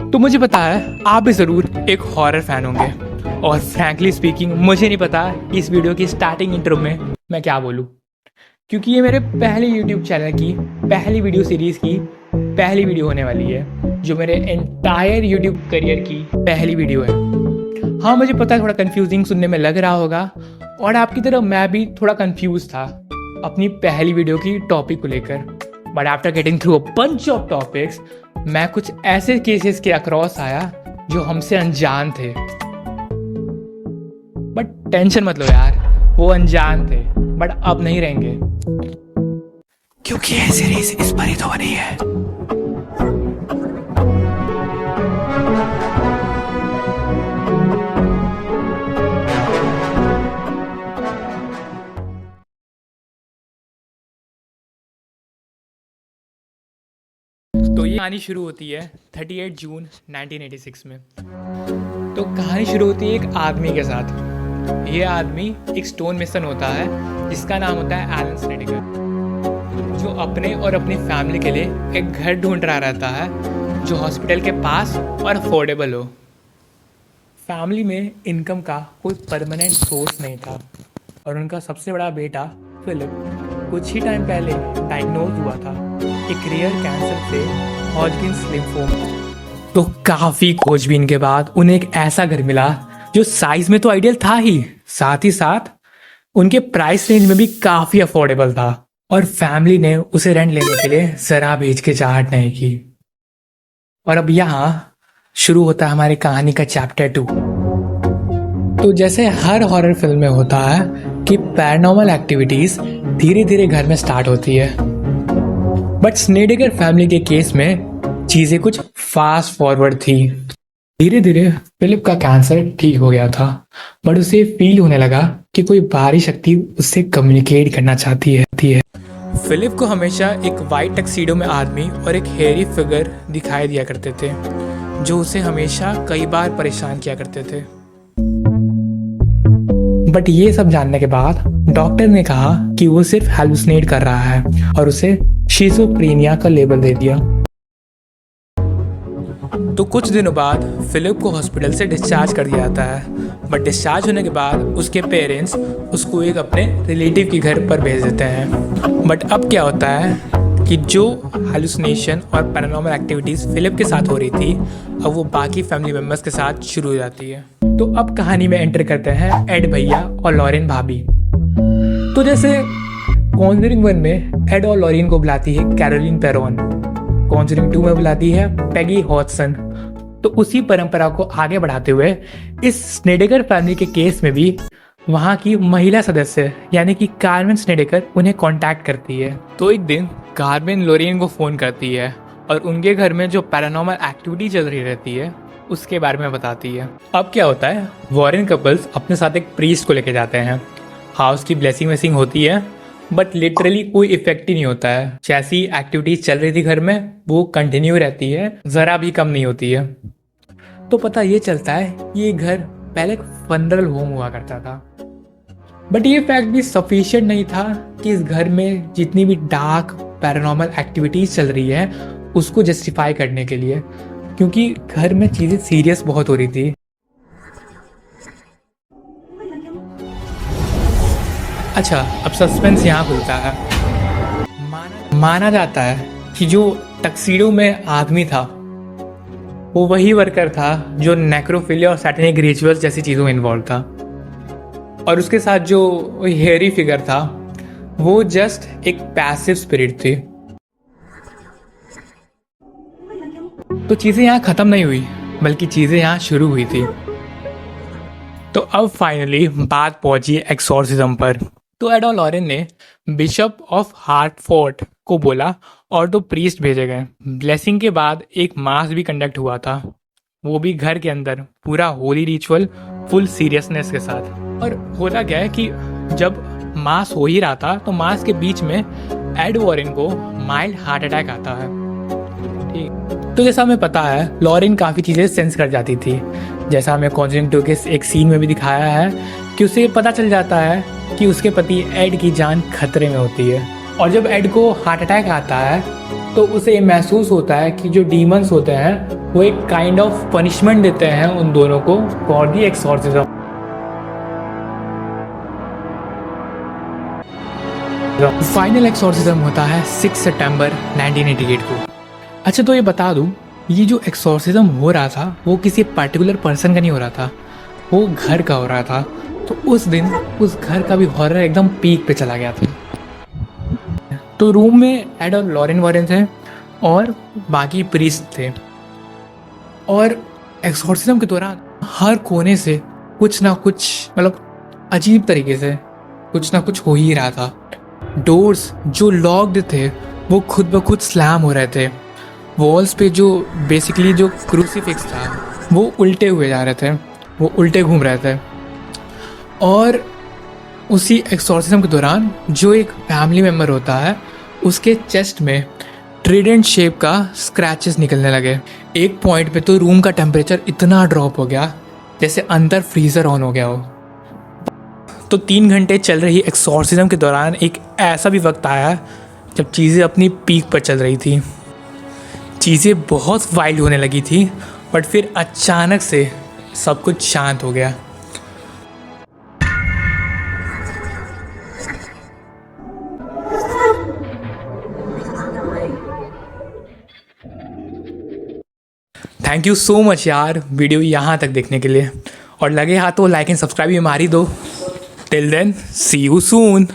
तो मुझे पता है आप भी ज़रूर एक हॉरर फैन होंगे और फ्रैंकली स्पीकिंग मुझे नहीं पता इस वीडियो की स्टार्टिंग इंट्रो में मैं क्या बोलूँ, क्योंकि ये मेरे पहले यूट्यूब चैनल की पहली वीडियो सीरीज़ की पहली वीडियो होने वाली है, जो मेरे एंटायर यूट्यूब करियर की पहली वीडियो है। हाँ, मुझे पता है थोड़ा कंफ्यूजिंग सुनने में लग रहा होगा और आपकी तरह मैं भी थोड़ा कंफ्यूज था अपनी पहली वीडियो की टॉपिक को लेकर, but after getting through a bunch of topics मैं कुछ ऐसे केसेस के अक्रॉस आया जो हमसे अनजान थे। बट टेंशन मत लो यार, वो अनजान थे बट अब नहीं रहेंगे, क्योंकि ये सीरीज इस पर ही तो बनी है। तो ये कहानी शुरू होती है 38 जून 1986 में। तो कहानी शुरू होती है एक आदमी के साथ। ये आदमी एक स्टोन मेसन होता है जिसका नाम होता है एलन स्नेडिगर, जो अपने और अपनी फैमिली के लिए एक घर ढूंढ रहा रहता है जो हॉस्पिटल के पास और अफोर्डेबल हो। फैमिली में इनकम का कोई परमानेंट सोर्स नहीं था और उनका सबसे बड़ा बेटा फिलिप कुछ ही टाइम पहले डायग्नोज हुआ था एक रेयर कैंसर से, हॉजकिंस लिम्फोमा। तो काफ़ी खोजबीन के बाद उन्हें एक ऐसा घर मिला जो साइज में तो आइडियल था ही, साथ ही साथ उनके प्राइस रेंज में भी काफ़ी अफोर्डेबल था और फैमिली ने उसे रेंट लेने के लिए जरा भी हिचकिचाहट नहीं की। और अब यहाँ शुरू होता है हमारी कहानी का चैप्टर 2। तो जैसे हर हॉरर फिल्म में होता है कि पैरानॉर्मल एक्टिविटीज धीरे धीरे घर में स्टार्ट होती है, बट स्नेडिगर फैमिली के केस में चीजें कुछ फास्ट फॉरवर्ड थी। धीरे धीरे फिलिप का कैंसर ठीक हो गया था, बट उसे फील होने लगा कि कोई बाहरी शक्ति उससे कम्युनिकेट करना चाहती है। फिलिप को हमेशा एक वाइट टक्सीडो में आदमी और एक हेयरी फिगर दिखाई दिया करते थे जो उसे हमेशा कई बार परेशान किया करते थे। बट ये सब जानने के बाद डॉक्टर ने कहा कि वो सिर्फ हेलुसिनेट कर रहा है और उसे शिज़ोफ्रेनिया का लेबल दे दिया। तो कुछ दिनों बाद फिलिप को हॉस्पिटल से डिस्चार्ज कर दिया जाता है, बट डिस्चार्ज होने के बाद उसके पेरेंट्स उसको एक अपने रिलेटिव के घर पर भेज देते हैं। बट अब क्या होता है कि जो हेलुसिनेशन और पैरानॉर्मल एक्टिविटीज़ फिलिप के साथ हो रही थी, अब वो बाकी फैमिली मेम्बर्स के साथ शुरू हो जाती है। तो अब कहानी में एंटर करते हैं एड भैया और लॉरेन भाभी। तो जैसे कॉन्जरिंग 1 में एड और लॉरेन को बुलाती है कैरोलिन पेरोन, कॉन्जरिंग 2 में बुलाती है पेगी हॉडसन। तो उसी परंपरा को आगे बढ़ाते हुए इस स्नेडिगर फैमिली के केस में भी वहाँ की महिला सदस्य यानी कि कार्मेन स्नेडिगर उन्हें कांटेक्ट करती है। तो एक दिन कार्मेन लॉरेन को फ़ोन करती है और उनके घर में जो पैरानॉर्मल एक्टिविटी चल रही रहती है उसके बारे में बताती है। अब क्या होता है, वॉरेन कपल्स अपने साथ एक प्रीस्ट को लेके जाते हैं। हाउस की ब्लेसिंग वेसिंग होती है, बट लिटरली कोई इफेक्ट ही नहीं होता है। जैसी एक्टिविटीज चल रही थी घर में वो कंटिन्यू रहती है, ज़रा भी कम नहीं होती है। तो पता ये चलता है ये घर पहले एक फनरल होम हुआ करता था, बट ये फैक्ट भी सफिशिएंट नहीं था कि इस घर में जितनी भी डार्क पैरानॉर्मल एक्टिविटीज चल रही है उसको जस्टिफाई करने के लिए, क्योंकि घर में चीज़ें सीरियस बहुत हो रही थी। अच्छा, अब सस्पेंस यहाँ खुलता है। माना जाता है कि जो टक्सीडो में आदमी था वो वही वर्कर था जो नेक्रोफिलिया और सैटेनिक रिचुअल्स जैसी चीज़ों में इन्वॉल्व था, और उसके साथ जो हेयरी फिगर था वो जस्ट एक पैसिव स्पिरिट थी। तो चीज़ें यहाँ ख़त्म नहीं हुई, बल्कि चीज़ें यहाँ शुरू हुई थी। तो अब फाइनली बात पहुंची एक्सोर्सिज्म पर। तो एड और लॉरेन ने बिशप ऑफ हार्टफोर्ड को बोला और 2 प्रीस्ट भेजे गए। ब्लेसिंग के बाद एक मास भी कंडक्ट हुआ था, वो भी घर के अंदर, पूरा होली रिचुअल फुल सीरियसनेस के साथ। और होता क्या है कि जब मास हो ही रहा था तो मास के बीच में एड वॉरेन को माइल्ड हार्ट अटैक आता है। ठीक, तो जैसा हमें पता है लॉरेन काफ़ी चीज़ें सेंस कर जाती थी, जैसा हमें कॉन्जरिंग 2 के एक सीन में भी दिखाया है कि उसे पता चल जाता है कि उसके पति एड की जान खतरे में होती है। और जब एड को हार्ट अटैक आता है तो उसे ये महसूस होता है कि जो डीमंस होते हैं वो एक काइंड ऑफ पनिशमेंट देते हैं उन दोनों को for the exorcism. Final exorcism होता है 6 सितंबर 1988 को। अच्छा, तो ये बता दूँ, ये जो एक्सॉर्सिज्म हो रहा था वो किसी पर्टिकुलर पर्सन का नहीं हो रहा था, वो घर का हो रहा था। तो उस दिन उस घर का भी हॉरर एकदम पीक पे चला गया था। तो रूम में एड और लॉरेन वॉरेन थे और बाकी प्रीस्ट थे, और एक्सॉर्सिज्म के दौरान हर कोने से कुछ ना कुछ, मतलब अजीब तरीके से कुछ ना कुछ हो ही रहा था। डोर्स जो लॉक्ड थे वो खुद ब खुद स्लैम हो रहे थे। वॉल्स पे जो बेसिकली जो क्रूसीफिक्स था वो उल्टे हुए जा रहे थे, वो उल्टे घूम रहे थे। और उसी एक्सॉर्सिज्म के दौरान जो एक फैमिली मेम्बर होता है उसके चेस्ट में ट्रीडेंट शेप का स्क्रैचेस निकलने लगे। एक पॉइंट पे तो रूम का टेम्परेचर इतना ड्रॉप हो गया जैसे अंदर फ्रीज़र ऑन हो गया हो। तो 3 घंटे चल रही एक्सॉर्सिज्म के दौरान एक ऐसा भी वक्त आया जब चीज़ें अपनी पीक पर चल रही थी। चीज़ें बहुत वाइल्ड होने लगी थी, बट फिर अचानक से सब कुछ शांत हो गया। थैंक यू सो मच यार वीडियो यहाँ तक देखने के लिए, और लगे हाथ तो लाइक एंड सब्सक्राइब भी मार ही दो। Till then see you soon.